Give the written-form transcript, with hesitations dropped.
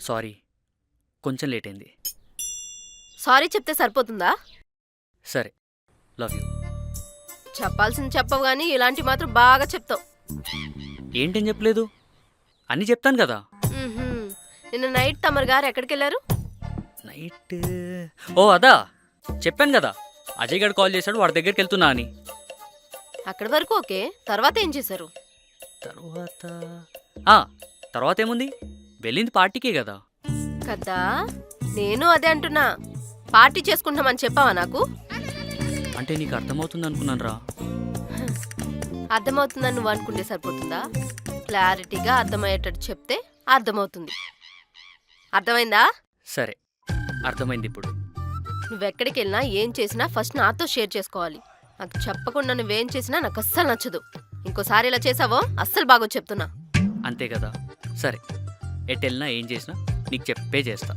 Sorry, కొంచెం late అయింది. Sorry చెప్తే సరిపోతుందా? సరే, లవ్ యూ. చెప్పాల్సింది చెప్పవు గానీ ఇలాంటి మాత్రం బాగా చెప్తావు. ఏంటని చెప్పలేదు? అన్నీ చెప్తాను కదా. మ్మ్హ్మ్. నిన్న నైట్ తమరు గారు ఎక్కడికి వెళ్ళారు? నైట్ ఓ అదా, చెప్పాను కదా, అజయ్ గారు కాల్ చేశాడు, వాడి దగ్గరికి వెళ్తున్నా అని. అక్కడి వరకు ఓకే, తర్వాత ఏం చేశారు? తర్వాత తర్వాత ఏముంది, వెళ్ళింది పార్టీకే కదా. కదా, నేను అదే అంటున్నా. పార్టీ చేసుకుంటామని చెప్పావా నాకు? అంటే నీకు అర్థమవుతుంది అనుకున్నాను రా. అర్థమవుతుందని నువ్వు అనుకుంటే సరిపోతుందా? క్లారిటీగా అర్థమయ్యేటట్టు చెప్తే అర్థమవుతుంది. అర్థమైందా? సరే, అర్థమైంది ఇప్పుడు. నువ్వెక్కడికి వెళ్ళినా ఏం చేసినా ఫస్ట్ నాతో షేర్ చేసుకోవాలి. నాకు చెప్పకుండా నువ్వేం చేసినా నాకు అస్సలు నచ్చదు. ఇంకోసారి ఇలా చేసావో అస్సలు బాగో చెప్తున్నా. అంతే కదా. సరే, ఎటెళ్ళినా ఏం చేసినా నీకు చెప్పే చేస్తా.